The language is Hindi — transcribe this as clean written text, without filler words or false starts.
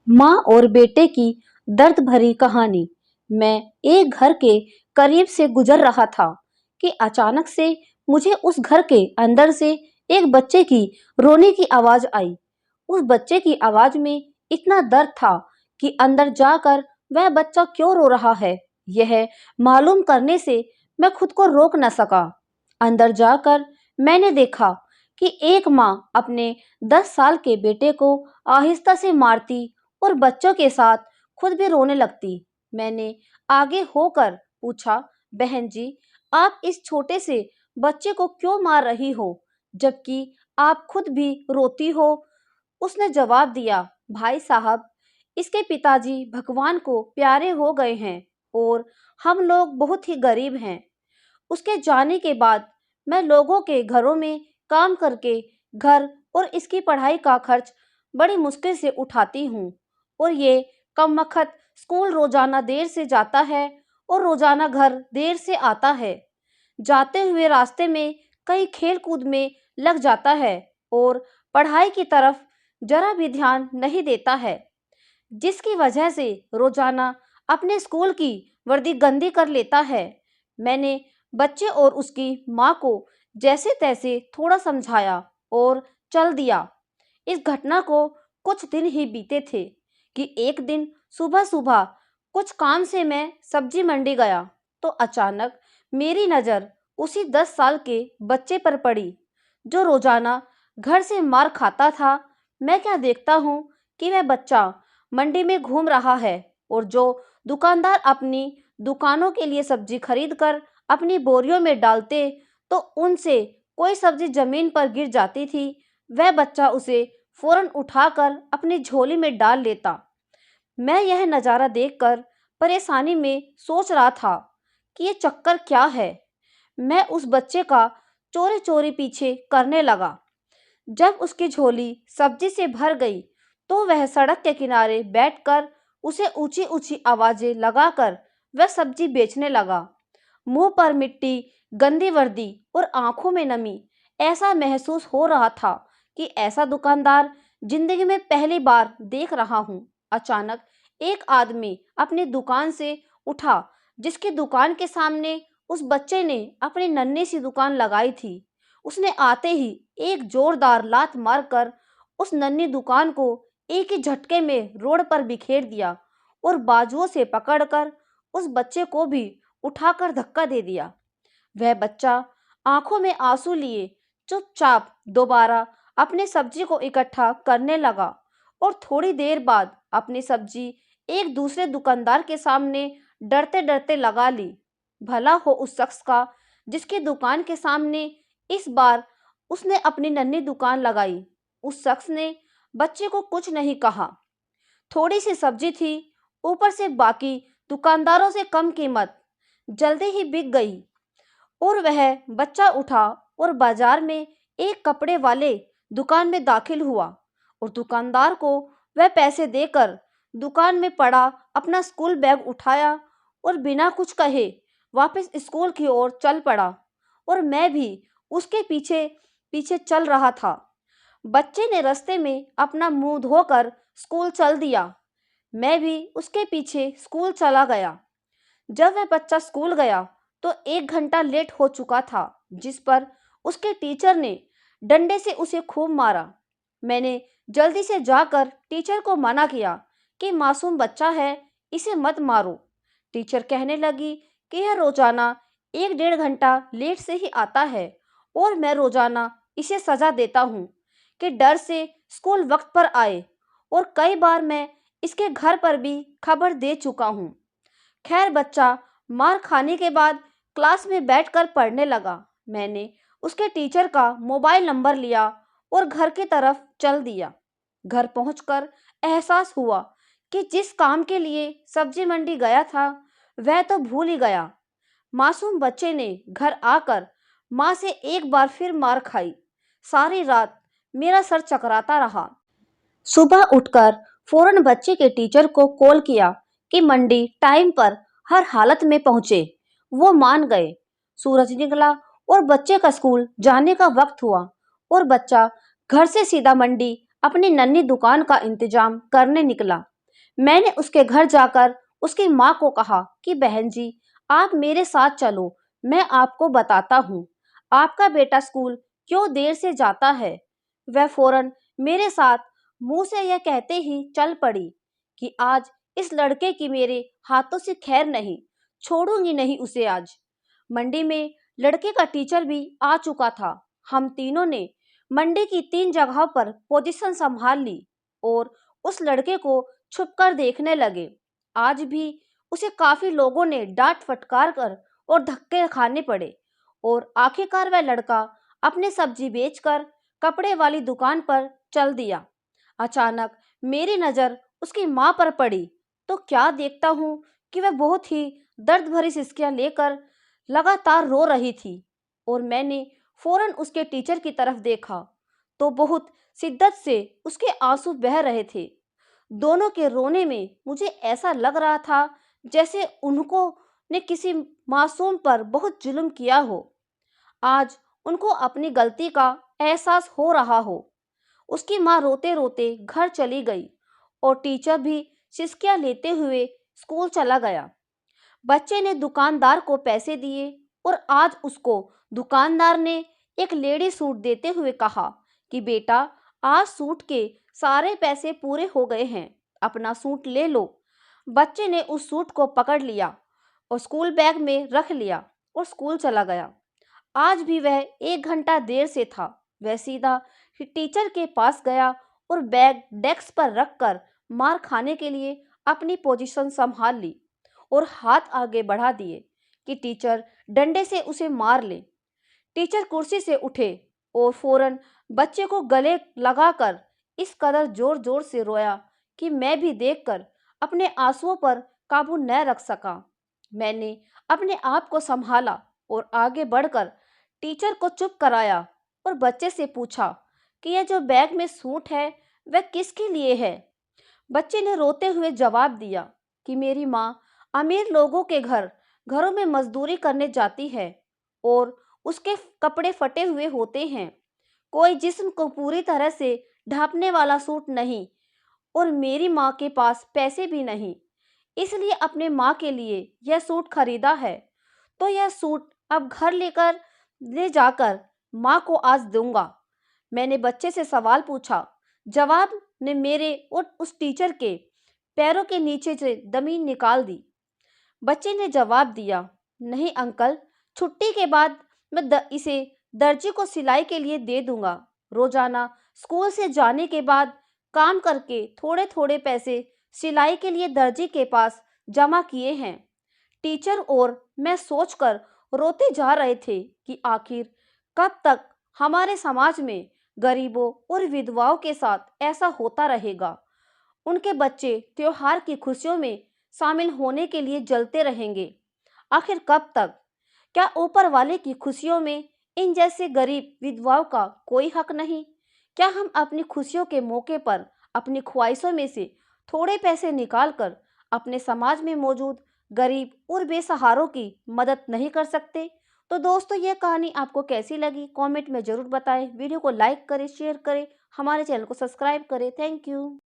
माँ और बेटे की दर्द भरी कहानी। मैं एक घर के करीब से गुजर रहा था कि अचानक से मुझे उस घर के अंदर से एक बच्चे की रोने की आवाज आई। उस बच्चे की आवाज में इतना दर्द था कि अंदर जाकर वह बच्चा क्यों रो रहा है यह मालूम करने से मैं खुद को रोक न सका। अंदर जाकर मैंने देखा कि एक माँ अपने 10 साल के बेटे को आहिस्ता से मारती और बच्चों के साथ खुद भी रोने लगती। मैंने आगे होकर पूछा, बहन जी, आप इस छोटे से बच्चे को क्यों मार रही हो जबकि आप खुद भी रोती हो? उसने जवाब दिया, भाई साहब, इसके पिताजी भगवान को प्यारे हो गए हैं और हम लोग बहुत ही गरीब हैं। उसके जाने के बाद मैं लोगों के घरों में काम करके घर और इसकी पढ़ाई का खर्च बड़ी मुश्किल से उठाती हूँ और ये कमबख्त स्कूल रोजाना देर से जाता है और रोजाना घर देर से आता है। जाते हुए रास्ते में कहीं खेल कूद में लग जाता है और पढ़ाई की तरफ जरा भी ध्यान नहीं देता है, जिसकी वजह से रोजाना अपने स्कूल की वर्दी गंदी कर लेता है। मैंने बच्चे और उसकी माँ को जैसे तैसे थोड़ा समझाया और चल दिया। इस घटना को कुछ दिन ही बीते थे कि एक दिन सुबह सुबह कुछ काम से मैं सब्जी मंडी गया तो अचानक मेरी नज़र उसी 10 साल के बच्चे पर पड़ी जो रोजाना घर से मार खाता था। मैं क्या देखता हूँ कि वह बच्चा मंडी में घूम रहा है और जो दुकानदार अपनी दुकानों के लिए सब्जी खरीद कर अपनी बोरियों में डालते तो उनसे कोई सब्जी जमीन पर गिर जाती थी, वह बच्चा उसे फौरन उठाकर अपनी झोली में डाल लेता। मैं यह नज़ारा देखकर परेशानी में सोच रहा था कि ये चक्कर क्या है। मैं उस बच्चे का चोरी चोरी पीछे करने लगा। जब उसकी झोली सब्जी से भर गई तो वह सड़क के किनारे बैठकर उसे ऊंची ऊंची आवाजें लगाकर वह सब्जी बेचने लगा। मुंह पर मिट्टी, गंदी वर्दी और आंखों में नमी। ऐसा महसूस हो रहा था कि ऐसा दुकानदार जिंदगी में पहली बार देख रहा हूँ। अचानक एक आदमी अपनी दुकान से उठा जिसकी दुकान के सामने उस बच्चे ने अपनी नन्ही सी दुकान लगाई थी। उसने आते ही एक जोरदार लात मारकर उस नन्ही दुकान को एक ही झटके में रोड पर बिखेर दिया और बाजुओं से पकड़कर उस बच्चे को भी उठाकर धक्का दे दिया। वह बच्चा आंखों में आंसू लिए चुपचाप दोबारा अपनी सब्जी को इकट्ठा करने लगा और थोड़ी देर बाद अपनी सब्जी एक दूसरे दुकानदार के सामने डरते डरते लगा ली। भला हो उस शख्स का जिसकी दुकान के सामने इस बार उसने अपनी नन्ही दुकान लगाई। उस शख्स ने बच्चे को कुछ नहीं कहा। थोड़ी सी सब्जी थी, ऊपर से बाकी दुकानदारों से कम कीमत, जल्दी ही बिक गई और वह बच्चा उठा और बाजार में एक कपड़े वाले दुकान में दाखिल हुआ और दुकानदार को वह पैसे देकर दुकान में पड़ा अपना स्कूल बैग उठाया और बिना कुछ कहे वापस स्कूल की ओर चल पड़ा और मैं भी उसके पीछे पीछे चल रहा था। बच्चे ने रास्ते में अपना मुंह धोकर स्कूल चल दिया। मैं भी उसके पीछे स्कूल चला गया। जब वह बच्चा स्कूल गया तो 1 घंटा लेट हो चुका था, जिस पर उसके टीचर ने डंडे से उसे खूब मारा। मैंने जल्दी से जाकर टीचर को मना किया कि मासूम बच्चा है, इसे मत मारो। टीचर कहने लगी कि यह रोजाना 1 डेढ़ घंटा लेट से ही आता है और मैं रोजाना इसे सजा देता हूँ कि डर से स्कूल वक्त पर आए और कई बार मैं इसके घर पर भी खबर दे चुका हूँ। खैर बच्चा मार खाने के बाद क्लास में बैठकर पढ़ने लगा। मैंने उसके टीचर का मोबाइल नंबर लिया और घर की तरफ चल दिया। घर पहुंचकर एहसास हुआ कि जिस काम के लिए सब्जी मंडी गया था वह तो भूल ही गया। मासूम बच्चे ने घर आकर माँ से एक बार फिर मार खाई। सारी रात मेरा सर चकराता रहा। सुबह उठकर फौरन बच्चे के टीचर को कॉल किया कि मंडी टाइम पर हर हालत में पहुंचे। वो मान गए। सूरज निकला और बच्चे का स्कूल जाने का वक्त हुआ और बच्चा घर से सीधा मंडी अपनी नन्ही दुकान का इंतजाम करने निकला। मैंने उसके घर जाकर उसकी माँ को कहा कि बहन जी, आप मेरे साथ चलो, मैं आपको बताता हूँ आपका बेटा स्कूल क्यों देर से जाता है। वह फौरन मेरे साथ मुंह से यह कहते ही चल पड़ी कि आज इस लड़के की मेरे हाथों से खैर नहीं, छोड़ूंगी नहीं उसे आज। मंडी में लड़के का टीचर भी आ चुका था। हम तीनों ने मंडी की 3 जगहों पर पोजीशन संभाल ली और उस लड़के को छुपकर देखने लगे। आज भी उसे काफी लोगों ने डांट फटकार कर और धक्के खाने पड़े और आखिरकार वह लड़का अपने सब्जी बेचकर कपड़े वाली दुकान पर चल दिया। अचानक मेरी नजर उसकी माँ पर पड़ी तो क्या देखता हूँ कि वह बहुत ही दर्द भरी सिसकियां लेकर लगातार रो रही थी और मैंने फौरन उसके टीचर की तरफ देखा तो बहुत शिद्दत से उसके आंसू बह रहे थे। दोनों के रोने में मुझे ऐसा लग रहा था जैसे उनको ने किसी मासूम पर बहुत जुल्म किया हो। आज उनको अपनी गलती का एहसास हो रहा हो। उसकी माँ रोते रोते घर चली गई और टीचर भी सिसकियां लेते हुए स्कूल चला गया। बच्चे ने दुकानदार को पैसे दिए और आज उसको दुकानदार ने एक लेडी सूट देते हुए कहा कि बेटा, आज सूट के सारे पैसे पूरे हो गए हैं, अपना सूट ले लो। बच्चे ने उस सूट को पकड़ लिया और स्कूल बैग में रख लिया और स्कूल चला गया। आज भी वह 1 घंटा देर से था। वह सीधा टीचर के पास गया और बैग डेस्क पर रखकर मार खाने के लिए अपनी पोजीशन संभाल ली और हाथ आगे बढ़ा दिए कि टीचर डंडे से उसे मार ले। टीचर कुर्सी से उठे और फौरन बच्चे को गले लगाकर इस कदर जोर जोर से रोया कि मैं भी देखकर अपने आंसुओं पर काबू न रख सका। मैंने अपने आप को संभाला और आगे बढ़कर टीचर को चुप कराया और बच्चे से पूछा कि यह जो बैग में सूट है वह किसके लिए है। बच्चे ने रोते हुए जवाब दिया कि मेरी माँ अमीर लोगों के घरों में मजदूरी करने जाती है और उसके कपड़े फटे हुए होते हैं, कोई जिस्म को पूरी तरह से ढांपने वाला सूट नहीं और मेरी माँ के पास पैसे भी नहीं, इसलिए अपने माँ के लिए यह सूट खरीदा है। तो यह सूट अब घर ले जाकर माँ को आज दूंगा। मैंने बच्चे से सवाल पूछा। जवाब ने मेरे और उस टीचर के पैरों के नीचे से जमीन निकाल दी। बच्चे ने जवाब दिया, नहीं अंकल, छुट्टी के बाद मैं इसे दर्जी को सिलाई के लिए दे दूंगा। रोजाना स्कूल से जाने के बाद काम करके थोड़े थोड़े पैसे सिलाई के लिए दर्जी के पास जमा किए हैं। टीचर और मैं सोचकर रोते जा रहे थे कि आखिर कब तक हमारे समाज में गरीबों और विधवाओं के साथ ऐसा होता रहेगा। उनके बच्चे त्योहार की खुशियों में शामिल होने के लिए जलते रहेंगे। आखिर कब तक? क्या ऊपर वाले की खुशियों में इन जैसे गरीब विधवाओं का कोई हक नहीं? क्या हम अपनी खुशियों के मौके पर अपनी ख्वाहिशों में से थोड़े पैसे निकालकर अपने समाज में मौजूद गरीब और बेसहारों की मदद नहीं कर सकते? तो दोस्तों, यह कहानी आपको कैसी लगी कमेंट में जरूर बताएं। वीडियो को लाइक करें, शेयर करें, हमारे चैनल को सब्सक्राइब करें। Thank you.